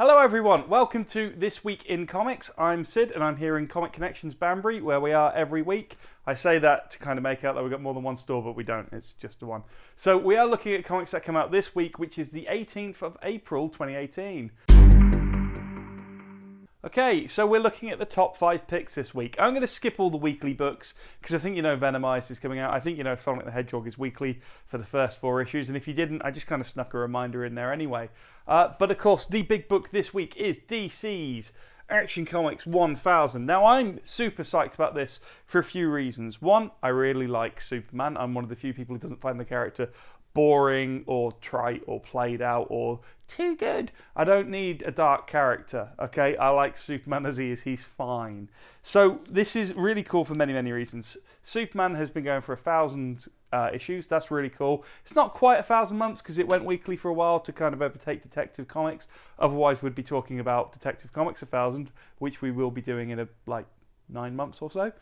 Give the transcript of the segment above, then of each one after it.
Hello everyone, welcome to This Week in Comics. I'm Sid and I'm here in Connections Banbury where we are every week. I say that to kind of make out that we've got more than one store, but we don't, it's just the one. So we are looking at comics that come out this week, which is the 18th of April 2018. Okay, so we're looking at the top 5 picks this week. I'm going to skip all the weekly books because I think you know Venomized is coming out. I think you know Sonic the Hedgehog is weekly for the first 4 issues, and if you didn't, I just kind of snuck a reminder in there anyway. But of course, the big book this week is DC's Action Comics 1000. Now, I'm super psyched about this for a few reasons. One, I really like Superman. I'm one of the few people who doesn't find the character boring or trite or played out or too good. I don't need a dark character, okay? I like Superman as he is. He's fine. So this is really cool for many, many reasons. Superman has been going for 1,000 issues. That's really cool. It's not quite 1,000 months because it went weekly for a while to kind of overtake Detective Comics. Otherwise, we'd be talking about Detective Comics 1,000, which we will be doing in like 9 months or so.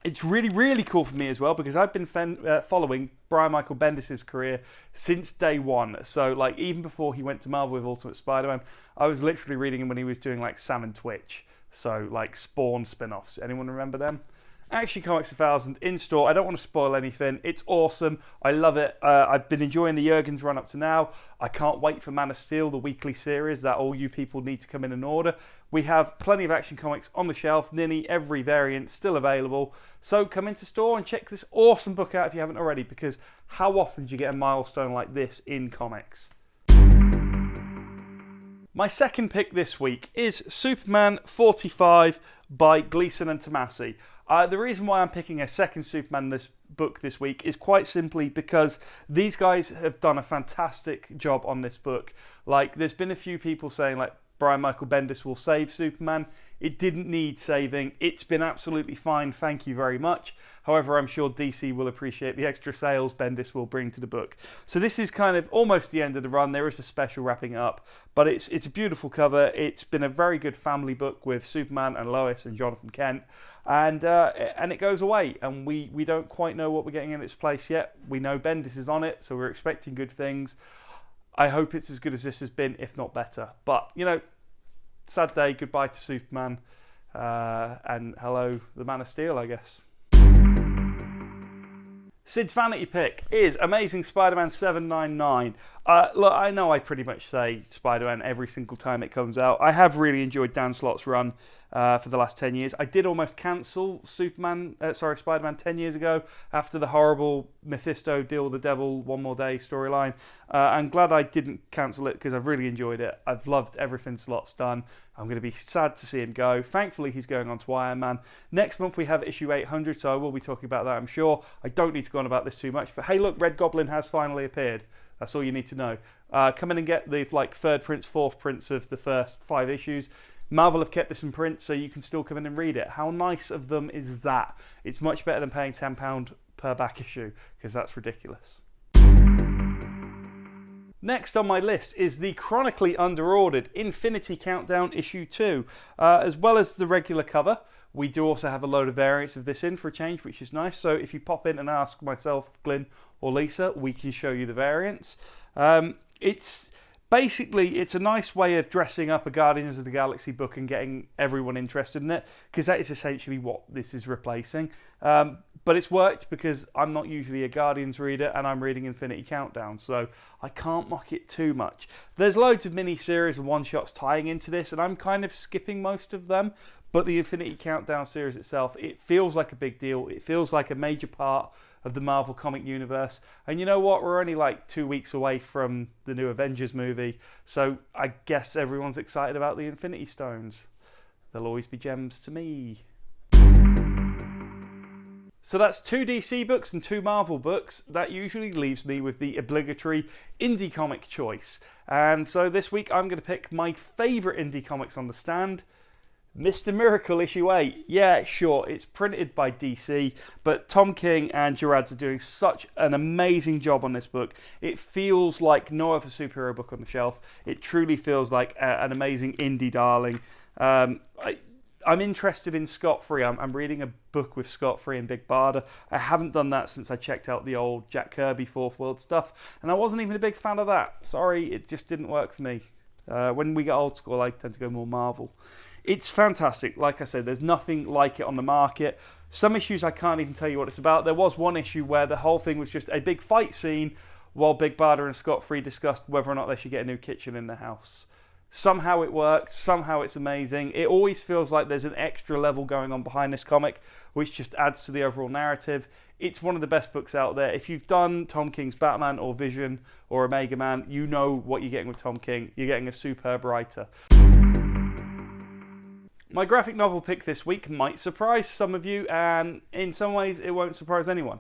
It's really, really cool for me as well because I've been following Brian Michael Bendis' career since day one. So, like, even before he went to Marvel with Ultimate Spider-Man, I was literally reading him when he was doing, like, Sam and Twitch. So, like, Spawn spin-offs. Anyone remember them? Action Comics 1000 in store. I don't want to spoil anything. It's awesome. I love it. I've been enjoying the Jurgens run up to now. I can't wait for Man of Steel, the weekly series that all you people need to come in and order. We have plenty of Action Comics on the shelf. Nearly every variant still available. So come into store and check this awesome book out if you haven't already, because how often do you get a milestone like this in comics? My second pick this week is Superman 45 by Gleason and Tomasi. The reason why I'm picking a second Superman book this week is quite simply because these guys have done a fantastic job on this book. Like, there's been a few people saying, like, Brian Michael Bendis will save Superman. It didn't need saving. It's been absolutely fine. Thank you very much. However, I'm sure DC will appreciate the extra sales Bendis will bring to the book. So this is kind of almost the end of the run. There is a special wrapping up, but it's a beautiful cover. It's been a very good family book with Superman and Lois and Jonathan Kent. And it goes away, and we don't quite know what we're getting in its place yet. We know Bendis is on it, so we're expecting good things. I hope it's as good as this has been, if not better. But, you know, sad day, goodbye to Superman, and hello, the Man of Steel, I guess. Sid's vanity pick is Amazing Spider-Man 799. Look, I know I pretty much say Spider-Man every single time it comes out. I have really enjoyed Dan Slott's run for the last 10 years. I did almost cancel Spider-Man 10 years ago after the horrible Mephisto Deal with the Devil One More Day storyline. I'm glad I didn't cancel it because I've really enjoyed it. I've loved everything Slott's done. I'm going to be sad to see him go. Thankfully, he's going on to Iron Man. Next month, we have issue 800, so I will be talking about that, I'm sure. I don't need to go on about this too much, but hey, look, Red Goblin has finally appeared. That's all you need to know. Come in and get the third prints, fourth prints of the first 5 issues. Marvel have kept this in print, so you can still come in and read it. How nice of them is that? It's much better than paying £10 per back issue, because that's ridiculous. Next on my list is the chronically underordered Infinity Countdown issue 2. As well as the regular cover, we do also have a load of variants of this in for a change, which is nice. So if you pop in and ask myself, Glyn, or Lisa, we can show you the variants. It's a nice way of dressing up a Guardians of the Galaxy book and getting everyone interested in it, because that is essentially what this is replacing. But it's worked because I'm not usually a Guardians reader and I'm reading Infinity Countdown, so I can't mock it too much. There's loads of mini-series and one-shots tying into this, and I'm kind of skipping most of them. But the Infinity Countdown series itself, it feels like a big deal. It feels like a major part of the Marvel comic universe. And you know what? We're only like 2 weeks away from the new Avengers movie. So I guess everyone's excited about the Infinity Stones. They'll always be gems to me. So that's 2 DC books and 2 Marvel books. That usually leaves me with the obligatory indie comic choice. And so this week I'm going to pick my favourite indie comics on the stand, Mr. Miracle issue 8. Yeah, sure, it's printed by DC, but Tom King and Gerads are doing such an amazing job on this book. It feels like no other superhero book on the shelf. It truly feels like an amazing indie darling. I'm interested in Scott Free. I'm reading a book with Scott Free and Big Barda. I haven't done that since I checked out the old Jack Kirby Fourth World stuff, and I wasn't even a big fan of that. Sorry, it just didn't work for me. When we get old school, I tend to go more Marvel. It's fantastic. Like I said, there's nothing like it on the market. Some issues I can't even tell you what it's about. There was one issue where the whole thing was just a big fight scene while Big Barda and Scott Free discussed whether or not they should get a new kitchen in the house. Somehow it works, somehow it's amazing. It always feels like there's an extra level going on behind this comic, which just adds to the overall narrative. It's one of the best books out there. If you've done Tom King's Batman or Vision or Omega Man, you know what you're getting with Tom King. You're getting a superb writer. My graphic novel pick this week might surprise some of you, and in some ways it won't surprise anyone.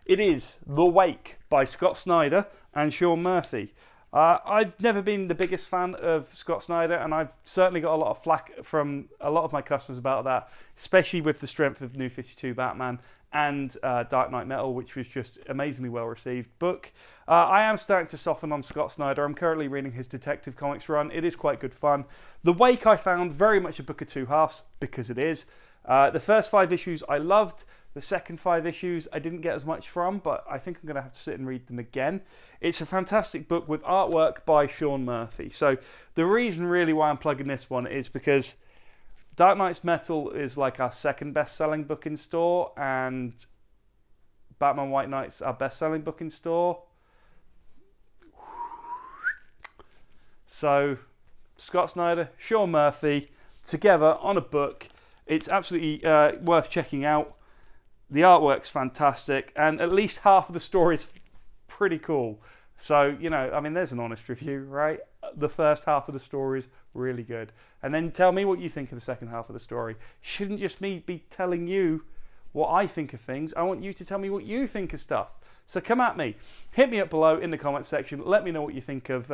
It is The Wake by Scott Snyder and Sean Murphy. I've never been the biggest fan of Scott Snyder, and I've certainly got a lot of flack from a lot of my customers about that, especially with the strength of New 52 Batman and Dark Knight Metal, which was just amazingly well received book. I am starting to soften on Scott Snyder. I'm currently reading his Detective Comics run. It is quite good fun. The Wake I found very much a book of two halves, because it is. The first 5 issues I loved. The second 5 issues I didn't get as much from, but I think I'm going to have to sit and read them again. It's a fantastic book with artwork by Sean Murphy. So the reason really why I'm plugging this one is because Dark Knight's Metal is like our second best-selling book in store, and Batman White Knight's our best-selling book in store. So Scott Snyder, Sean Murphy, together on a book. It's absolutely worth checking out. The artwork's fantastic, and at least half of the story is pretty cool. So, you know, I mean, there's an honest review, right? The first half of the story is really good. And then tell me what you think of the second half of the story. Shouldn't just me be telling you what I think of things. I want you to tell me what you think of stuff. So come at me. Hit me up below in the comments section. Let me know what you think of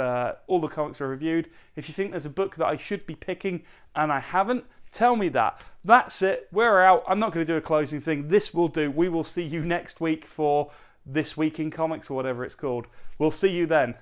all the comics I reviewed. If you think there's a book that I should be picking and I haven't, tell me that. That's it. We're out. I'm not going to do a closing thing. This will do. We will see you next week for This Week in Comics or whatever it's called. We'll see you then.